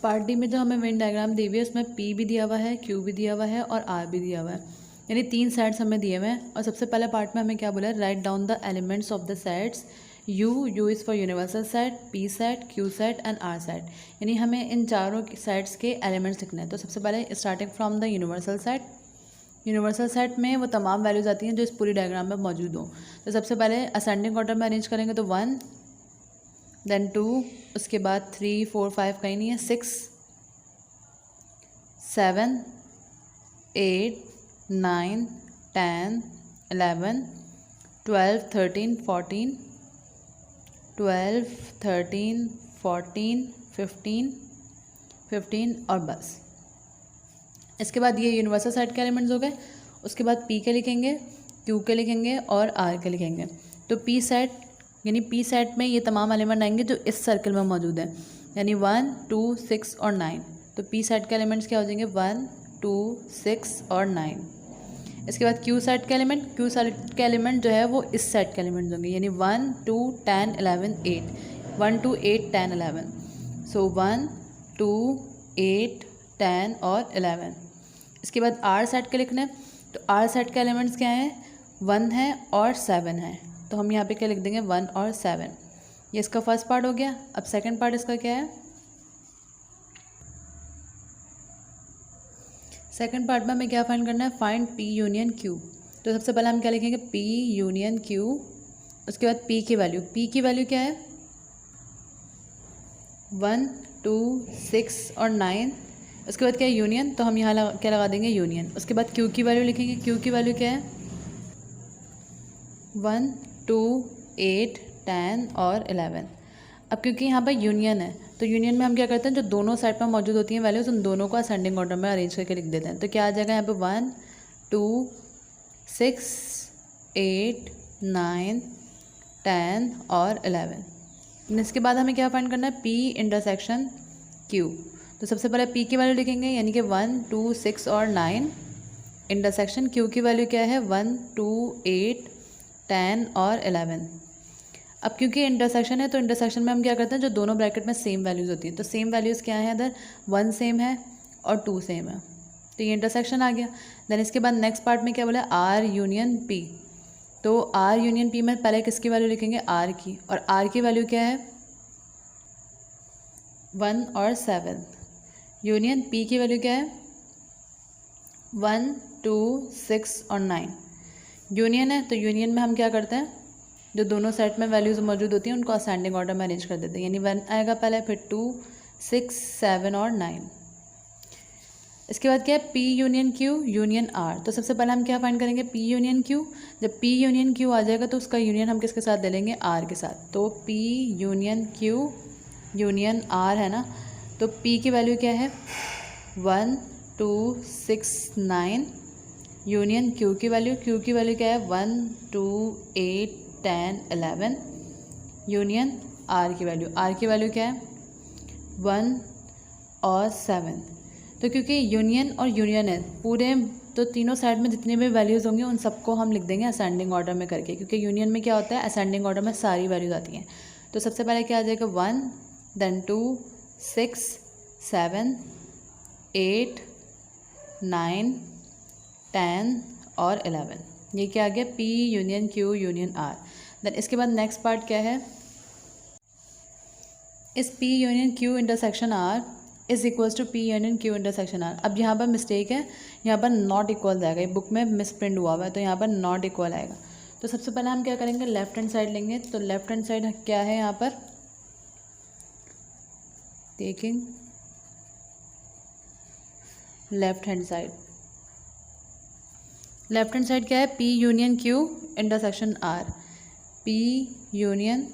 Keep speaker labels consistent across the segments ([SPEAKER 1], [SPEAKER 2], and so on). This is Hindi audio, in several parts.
[SPEAKER 1] पार्ट डी में जो हमें वेन डायग्राम दी हुई है उसमें पी भी दिया हुआ है, क्यू भी दिया हुआ है और आर भी दिया हुआ है, यानी 3 सेट्स हमें दिए हुए हैं। और सबसे पहले पार्ट में हमें क्या बोला है, write down the elements of the sets U is for universal set, P set, Q set and R set, यानी हमें इन चारों सेट्स के एलिमेंट्स लिखने हैं। तो सबसे पहले starting from the universal set, universal set में वो तमाम वैल्यूज़ आती हैं जो इस पूरी डायग्राम में मौजूद हों। तो सबसे पहले असेंडिंग ऑर्डर में अरेंज करेंगे तो 1 देन 2, उसके बाद 3 4 5 कहीं नहीं है, 6 7 8 9 10 11 12 13 14 12 13 14 15 और बस। इसके बाद ये यूनिवर्सल सेट के एलिमेंट्स हो गए। उसके बाद पी के लिखेंगे, क्यू के लिखेंगे और आर के लिखेंगे। तो पी सेट यानी पी सेट में ये तमाम एलिमेंट आएंगे जो इस सर्कल में मौजूद हैं, यानी 1 2 6 और 9। तो पी सेट के एलिमेंट्स क्या हो जाएंगे, 1 2 6 और 9। इसके बाद क्यू सेट के एलिमेंट जो है वो इस सेट के एलिमेंट्स होंगे, यानी 1 2 10 11 8, 1 2 8 10 11। सो 1 2 8 10 और 11। इसके बाद आर सेट के लिखने हैं। तो आर सेट के एलिमेंट्स क्या हैं, 1 है और 7 है। तो हम यहाँ पे क्या लिख देंगे, 1 और 7। ये इसका फर्स्ट पार्ट हो गया। अब सेकंड पार्ट इसका क्या है, सेकंड पार्ट में हमें क्या फाइंड करना है, फाइंड पी यूनियन क्यू। तो सबसे पहले हम क्या लिखेंगे, पी यूनियन क्यू। उसके बाद पी की वैल्यू क्या है, 1 2 6 और 9। उसके बाद क्या है, यूनियन। तो हम यहाँ क्या लगा देंगे, यूनियन। उसके बाद क्यू की वैल्यू लिखेंगे। क्यू की वैल्यू क्या है, 1 2 8 10 और 11। अब क्योंकि यहाँ पर यूनियन है तो यूनियन में हम क्या करते हैं, जो दोनों साइड पर मौजूद होती हैं वैल्यूज उन दोनों को असेंडिंग ऑर्डर में अरेंज करके लिख देते हैं। तो क्या आ जाएगा यहाँ पे, 1 2 6 8 9 10 और 11। इसके बाद हमें क्या फाइंड करना है, पी इंटरसेक्शन क्यू। तो सबसे पहले पी की वैल्यू लिखेंगे, यानी कि 1 2 6 और 9 इंटरसेक्शन क्यू की वैल्यू क्या है, 1 2 8 10 और 11। अब क्योंकि इंटरसेक्शन है तो इंटरसेक्शन में हम क्या करते हैं, जो दोनों ब्रैकेट में सेम वैल्यूज़ होती हैं। तो सेम वैल्यूज़ क्या है, इधर 1 सेम है और 2 सेम है, तो ये इंटरसेक्शन आ गया। देन इसके बाद नेक्स्ट पार्ट में क्या बोला, आर यूनियन पी। तो आर यूनियन पी में पहले किसकी वैल्यू लिखेंगे, आर की। और आर की वैल्यू क्या है, 1 और 7। यूनियन पी की वैल्यू क्या है, 1 2 6 और 9। यूनियन है तो यूनियन में हम क्या करते हैं, जो दोनों सेट में वैल्यूज़ मौजूद होती हैं उनको असेंडिंग ऑर्डर में अरेंज कर देते हैं, यानी 1 आएगा पहले, फिर 2 6 7 और 9। इसके बाद क्या है, P union Q union R. तो सबसे पहले हम क्या फाइंड करेंगे, पी यूनियन क्यू। जब पी यूनियन क्यू आ जाएगा तो उसका यूनियन हम किसके साथ ले लेंगे, आर के साथ। तो P union Q union R है ना, तो पी की वैल्यू क्या है, 1 2 6 9। यूनियन क्यू की वैल्यू क्या है, 1 2 8 10 11। यूनियन आर की वैल्यू क्या है, 1 और 7। तो क्योंकि यूनियन और यूनियन है पूरे, तो तीनों साइड में जितने भी वैल्यूज़ होंगे उन सबको हम लिख देंगे असेंडिंग ऑर्डर में करके, क्योंकि यूनियन में क्या होता है, असेंडिंग ऑर्डर में सारी वैल्यूज़ आती हैं। तो सबसे पहले क्या आ जाएगा, 1 देन 2 6 7 8 9 10 और 11। ये क्या आ गया, P union Q union R. Then इसके बाद नेक्स्ट पार्ट क्या है, इस P union Q intersection R is equals to P union Q intersection R. अब यहाँ पर मिस्टेक है, यहाँ पर नॉट इक्वल जाएगा, ये बुक में मिस प्रिंट हुआ हुआ है, तो यहाँ पर नॉट इक्वल आएगा। तो सबसे पहले हम क्या करेंगे, लेफ्ट हैंड साइड लेंगे। तो लेफ्ट हैंड साइड क्या है, यहाँ पर टेकिंग लेफ्ट हैंड साइड क्या है, P union Q intersection R, P union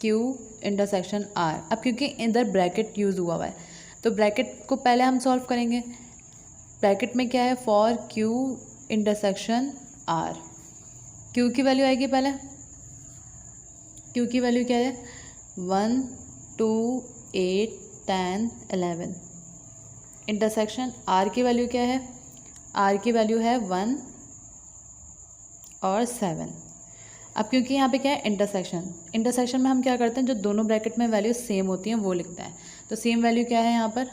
[SPEAKER 1] Q intersection R. अब क्योंकि इधर ब्रैकेट यूज़ हुआ है तो ब्रैकेट को पहले हम सॉल्व करेंगे। ब्रैकेट में क्या है, for Q intersection R. Q की वैल्यू आएगी पहले, क्यू की वैल्यू क्या है, 1 2 8 10 11। इंटरसेक्शन आर की वैल्यू क्या है, आर की वैल्यू है 1 और 7। अब क्योंकि यहाँ पे क्या है, इंटरसेक्शन में हम क्या करते हैं, जो दोनों ब्रैकेट में वैल्यू सेम होती हैं वो लिखते हैं। तो सेम वैल्यू क्या है यहाँ पर,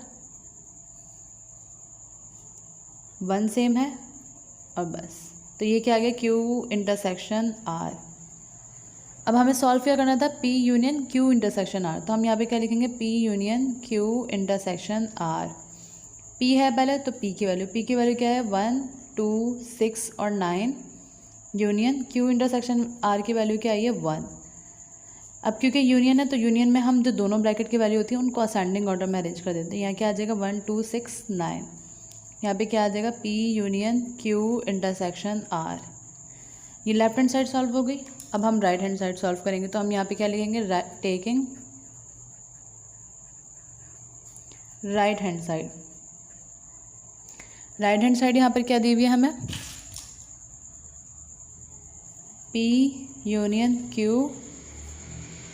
[SPEAKER 1] 1 सेम है और बस। तो ये क्या आ गया, Q इंटरसेक्शन R। अब हमें सॉल्व क्या करना था, P union Q intersection R। तो हम यहाँ पे क्या लिखेंगे, P union Q intersection R। P है पहले, तो P की वैल्यू क्या है, 1 2 6 और 9 यूनियन Q इंटरसेक्शन R की वैल्यू क्या आई है, 1। अब क्योंकि यूनियन है तो यूनियन में हम जो दोनों ब्रैकेट की वैल्यू होती है उनको असेंडिंग ऑर्डर में अरेंज कर देते हैं। यहाँ क्या आ जाएगा, 1 2 6 9। यहाँ पे क्या आ जाएगा, P union Q intersection R। ये लेफ्ट हैंड साइड सॉल्व हो गई। अब हम राइट हैंड साइड सॉल्व करेंगे। तो हम यहाँ पे क्या लिखेंगे, taking right hand side. Right hand side यहाँ पर क्या दी हुई है हमें, P union Q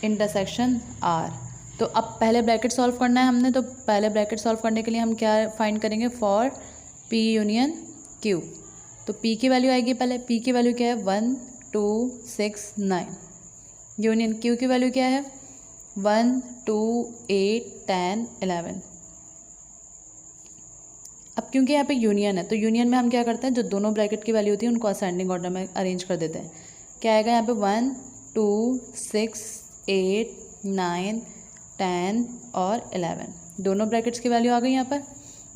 [SPEAKER 1] intersection R। तो अब पहले ब्रैकेट सॉल्व करना है हमने। तो पहले ब्रैकेट सॉल्व करने के लिए हम क्या फाइंड करेंगे, फॉर P यूनियन Q। तो P की वैल्यू आएगी, पहले P की वैल्यू क्या है, 1 2 6 9। यूनियन Q की वैल्यू क्या है, 1 2 8 10 11। अब क्योंकि यहाँ पे यूनियन है तो यूनियन में हम क्या करते हैं, जो दोनों ब्रैकेट की वैल्यू होती है उनको असेंडिंग ऑर्डर में अरेंज कर देते हैं। क्या आएगा यहाँ पे, 1 2 6 8 9 10 और 11, दोनों ब्रैकेट्स की वैल्यू आ गई यहाँ पर।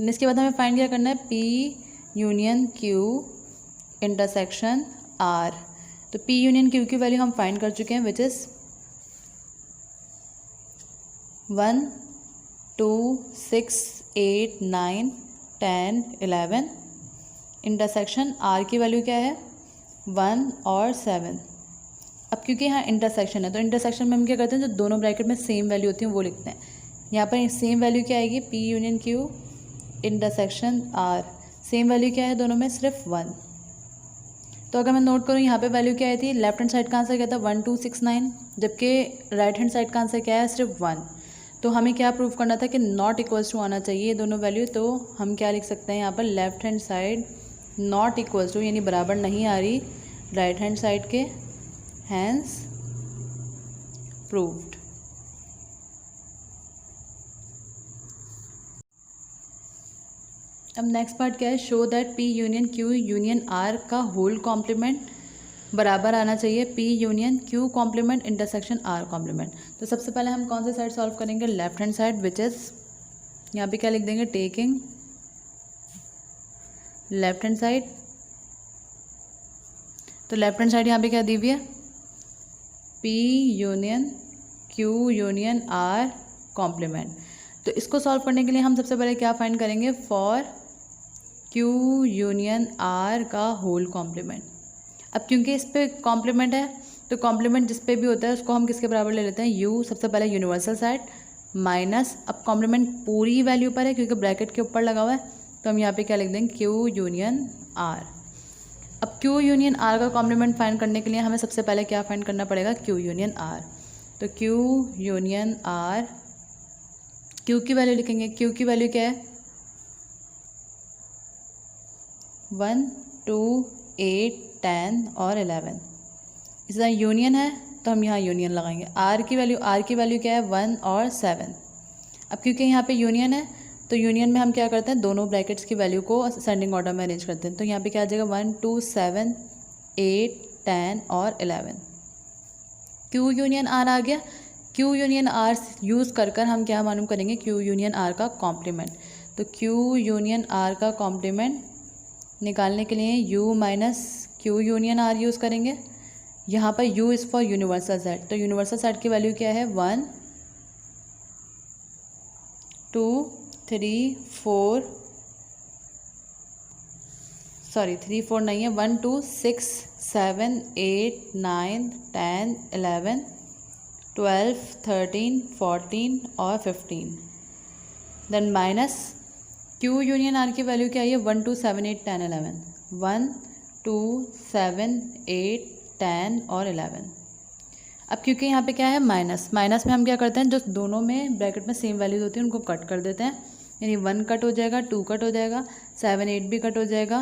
[SPEAKER 1] इसके बाद हमें फाइंड क्या करना है, P union Q intersection R। तो P यूनियन Q की वैल्यू हम फाइंड कर चुके हैं, विच इज़ 1 2 6 8 9 10 11। इंटरसेक्शन R की वैल्यू क्या है, 1 और 7। अब क्योंकि यहाँ इंटरसेक्शन है तो इंटरसेक्शन में हम क्या करते हैं, जो दोनों ब्रैकेट में सेम वैल्यू होती है वो लिखते हैं। यहाँ पर सेम वैल्यू क्या आएगी, P union Q intersection R। Same value क्या है दोनों में, सिर्फ 1। तो अगर मैं नोट करूँ यहाँ पे वैल्यू क्या आई थी, लेफ्ट हैंड साइड का आंसर क्या था, 1 2 6 9, जबकि राइट हैंड साइड का आंसर क्या है, सिर्फ 1। तो हमें क्या प्रूव करना था कि नॉट इक्वल्स टू आना चाहिए ये दोनों वैल्यू। तो हम क्या लिख सकते हैं यहाँ पर, left hand side not equals to, यानी बराबर नहीं आ रही राइट हैंड साइड के, हैंस प्रूव्ड। अब नेक्स्ट पार्ट क्या है, show that P union Q union R का होल कॉम्प्लीमेंट बराबर आना चाहिए, P union Q complement intersection R complement. तो सबसे पहले हम कौन से साइड सॉल्व करेंगे, left hand side, which is यहाँ पे क्या लिख देंगे, टेकिंग लेफ्ट हैंड साइड। तो लेफ्ट हैंड साइड यहाँ पे क्या दी हुई है, P union Q union R complement. तो इसको सॉल्व करने के लिए हम सबसे पहले क्या फाइंड करेंगे, फॉर Q यूनियन R का होल कॉम्प्लीमेंट। अब क्योंकि इस पे कॉम्प्लीमेंट है तो कॉम्प्लीमेंट जिस पे भी होता है उसको हम किसके बराबर ले लेते हैं, U। सबसे पहले यूनिवर्सल साइड माइनस, अब कॉम्प्लीमेंट पूरी वैल्यू पर है क्योंकि ब्रैकेट के ऊपर लगा हुआ है तो हम यहाँ पे क्या लिख देंगे, Q यूनियन R। अब Q यूनियन R का कॉम्प्लीमेंट फाइंड करने के लिए हमें सबसे पहले क्या फाइंड करना पड़ेगा, Q यूनियन R। तो Q यूनियन R, Q की वैल्यू लिखेंगे, Q की वैल्यू क्या है, 1 2 8 10 और 11। इस तरह यूनियन है तो हम यहाँ यूनियन लगाएंगे। R की वैल्यू क्या है, 1 और 7। अब क्योंकि यहाँ पे यूनियन है तो यूनियन में हम क्या करते हैं, दोनों ब्रैकेट्स की वैल्यू को असेंडिंग ऑर्डर में अरेंज करते हैं। तो यहाँ पे क्या आ जाएगा, 1 2 7 8 10 और 11। Q यूनियन R आ गया। Q यूनियन R यूज़ कर हम क्या मालूम करेंगे, Q यूनियन R का कॉम्प्लीमेंट। तो Q यूनियन R का कॉम्प्लीमेंट निकालने के लिए U minus Q union R use करेंगे। यहाँ पर U is for universal set, तो यूनिवर्सल सेट की वैल्यू क्या है, 1 2 3 4 3 4 नहीं है, 1 2 6 7 8 9 10 11 12 13 14 और 15। Then minus Q union R की वैल्यू क्या है, 1 2 7 8 10 11, 1 2 7 8 10 और 11। अब क्योंकि यहाँ पे क्या है, माइनस में हम क्या करते हैं, जो दोनों में ब्रैकेट में सेम वैल्यूज होती हैं उनको कट कर देते हैं, यानी 1 कट हो जाएगा, 2 कट हो जाएगा, 7 8 भी कट हो जाएगा,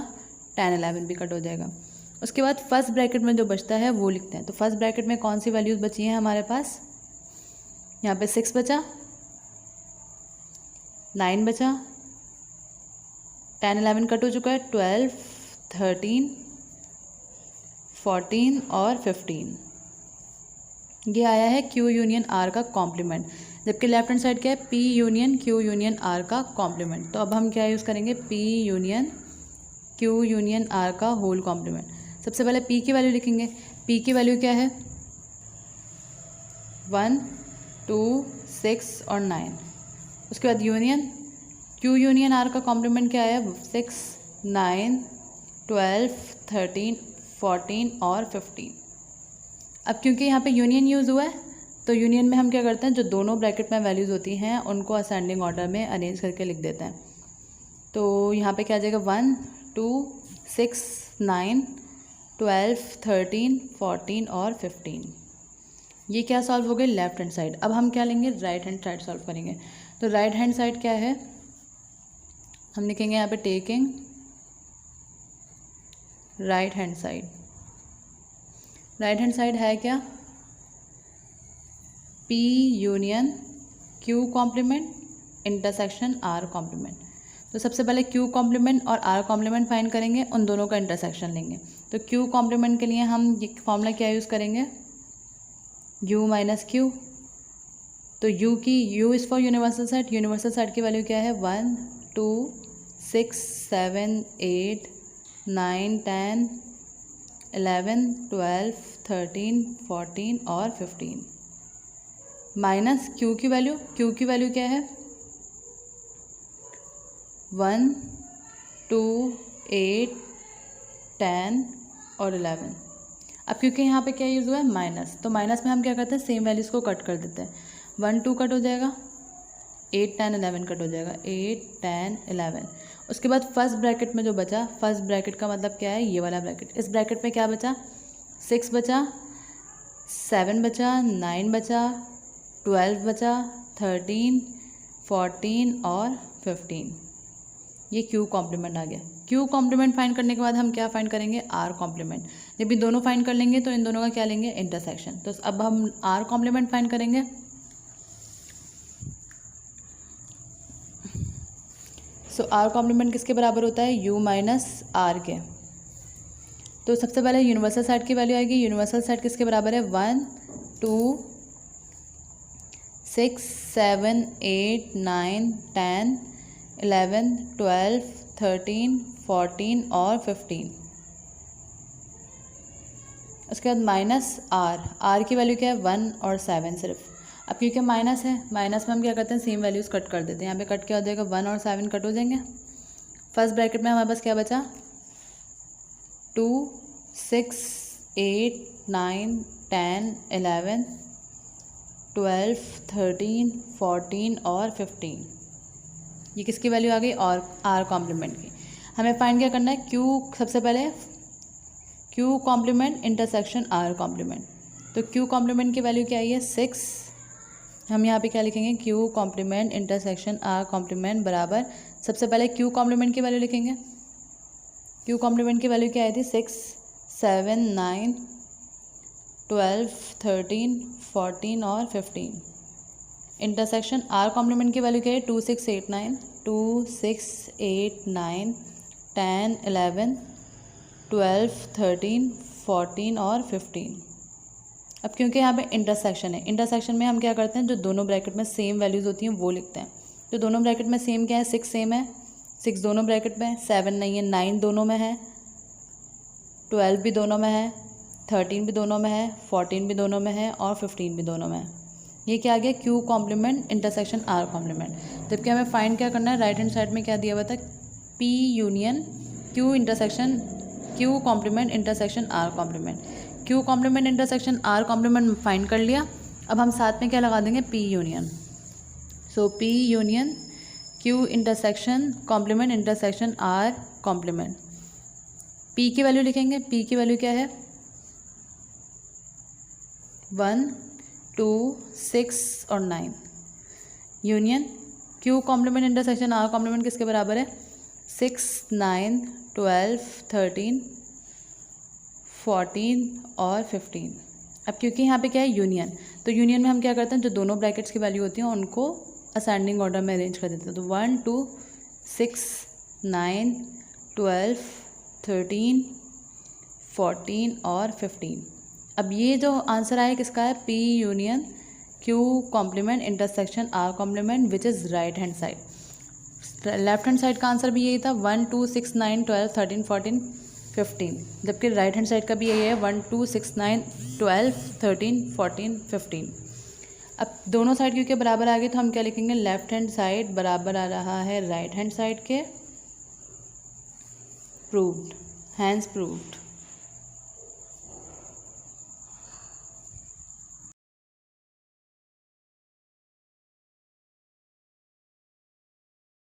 [SPEAKER 1] 10 11 भी कट हो जाएगा। उसके बाद फर्स्ट ब्रैकेट में जो बचता है वो लिखते हैं। तो फर्स्ट ब्रैकेट में कौन सी वैल्यूज़ बची हैं हमारे पास, यहाँ पे 6 बचा, 9 बचा, 10 11 कट हो चुका है, 12 13 14 और 15। ये आया है Q यूनियन R का कॉम्प्लीमेंट, जबकि लेफ्ट हैंड साइड क्या है, P union Q union R का कॉम्प्लीमेंट। तो अब हम क्या यूज़ करेंगे, P union Q union R का होल कॉम्प्लीमेंट। सबसे पहले P की वैल्यू लिखेंगे। P की वैल्यू क्या है, 1 2 6 और 9। उसके बाद यूनियन Q यूनियन R का कॉम्प्लीमेंट क्या है, 6 9 12 13 14 और 15। अब क्योंकि यहाँ पे यूनियन यूज़ हुआ है तो यूनियन में हम क्या करते हैं, जो दोनों ब्रैकेट में वैल्यूज़ होती हैं उनको असेंडिंग ऑर्डर में अरेंज करके लिख देते हैं। तो यहाँ पे क्या आ जाएगा, 1 2 6 9 12 13 14 और 15। ये क्या सॉल्व हो गए, लेफ्ट हैंड साइड। अब हम क्या लेंगे, राइट हैंड साइड सॉल्व करेंगे। तो राइट हैंड साइड क्या है, हम लिखेंगे यहाँ पे taking right hand side. Right hand side है क्या, P union Q complement intersection R complement. तो सबसे पहले Q कॉम्प्लीमेंट और R कॉम्प्लीमेंट फाइंड करेंगे, उन दोनों का इंटरसेक्शन लेंगे। तो Q कॉम्प्लीमेंट के लिए हम ये फॉर्मूला क्या यूज़ करेंगे, U माइनस Q। तो U is for universal set, universal set की वैल्यू क्या है, 1 2 6 7 8 9 10 11 12 13 14 और 15 माइनस Q की वैल्यू क्या है, 1 2 8 10 और 11। अब क्योंकि यहाँ पे क्या यूज़ हुआ है, माइनस, तो माइनस में हम क्या करते हैं, सेम वैल्यूज़ को कट कर देते हैं। 1 2 कट हो जाएगा, 8 10 11 कट हो जाएगा, 8 10 11। उसके बाद फर्स्ट ब्रैकेट में जो बचा, फर्स्ट ब्रैकेट का मतलब क्या है, ये वाला ब्रैकेट। इस ब्रैकेट में क्या बचा, 6 बचा, 7 बचा, 9 बचा, 12 बचा, 13 14 और 15। ये Q कॉम्प्लीमेंट आ गया। Q कॉम्प्लीमेंट फाइंड करने के बाद हम क्या फाइंड करेंगे, R कॉम्प्लीमेंट। जब ये दोनों फाइंड कर लेंगे तो इन दोनों का क्या लेंगे, इंटरसेक्शन। तो अब हम R कॉम्प्लीमेंट फाइंड करेंगे। सो R कॉम्प्लीमेंट किसके बराबर होता है, U माइनस R के। तो सबसे पहले यूनिवर्सल सेट की वैल्यू आएगी। यूनिवर्सल सेट किसके बराबर है, 1 2 6 7 8 9 10 11 12 13 14 और 15। उसके बाद माइनस R की वैल्यू क्या है, 1 और 7 सिर्फ। अब क्योंकि माइनस है, माइनस में हम क्या करते हैं, सेम वैल्यूज़ कट कर देते हैं। यहाँ पे कट क्या हो जाएगा, 1 और 7 कट हो जाएंगे। फर्स्ट ब्रैकेट में हमारे पास क्या बचा, 2 6 8 9 10 11 12 13 14 और 15। ये किसकी वैल्यू आ गई, और R कॉम्प्लीमेंट की। हमें फाइंड क्या करना है, Q, सबसे पहले Q complement intersection R complement. तो Q कॉम्प्लीमेंट की वैल्यू क्या आई है, 6। हम यहाँ पे क्या लिखेंगे, Q complement intersection R complement बराबर, सबसे पहले Q कॉम्प्लीमेंट की वैल्यू लिखेंगे। Q कॉम्प्लीमेंट की वैल्यू क्या आई थी, 6 7 9 12 13 14 और 15। इंटरसेक्शन R कॉम्प्लीमेंट की वैल्यू क्या है, 2 6 8 9 2 6 8 9 10 11 12 13 14 और 15। अब क्योंकि यहाँ पे इंटरसेक्शन है, इंटरसेक्शन में हम क्या करते हैं, जो दोनों ब्रैकेट में सेम वैल्यूज़ होती हैं वो लिखते हैं। तो दोनों ब्रैकेट में सेम क्या है, 6 सेम है, 6 दोनों ब्रैकेट में, 7 नहीं है, 9 दोनों में है, 12 भी दोनों में है, 13 भी दोनों में है, 14 भी दोनों में है और 15 भी दोनों में है। ये क्या आ गया, Q complement intersection R complement. जबकि हमें फाइंड क्या करना है, राइट हैंड साइड में क्या दिया हुआ था, P union Q intersection Q complement intersection R complement. Q complement intersection R complement find कर लिया। अब हम साथ में क्या लगा देंगे, P union. So P union Q intersection complement intersection R complement. P की वैल्यू लिखेंगे। P की वैल्यू क्या है, 1 2 6 और 9। Union Q complement intersection R complement किसके बराबर है, 6 9 12 13 14 और 15। अब क्योंकि यहाँ पे क्या है, यूनियन, तो यूनियन में हम क्या करते हैं, जो दोनों ब्रैकेट्स की वैल्यू होती हैं उनको असेंडिंग ऑर्डर में अरेंज कर देते हैं। तो 1 2 6 9, 12, 13, 14 और 15। अब ये जो आंसर आया किसका है, P union Q complement intersection R complement which is right hand side. Left hand side का आंसर भी यही था 1, 2, 6, 9, 12, 13, 14, 15, जबकि राइट हैंड साइड का भी यही है 1, 2, 6, 9, 12, 13, 14, 15। अब दोनों साइड क्योंकि बराबर आ गई तो हम क्या लिखेंगे, लेफ्ट हैंड साइड बराबर आ रहा है राइट हैंड साइड के। Proved, hence proved.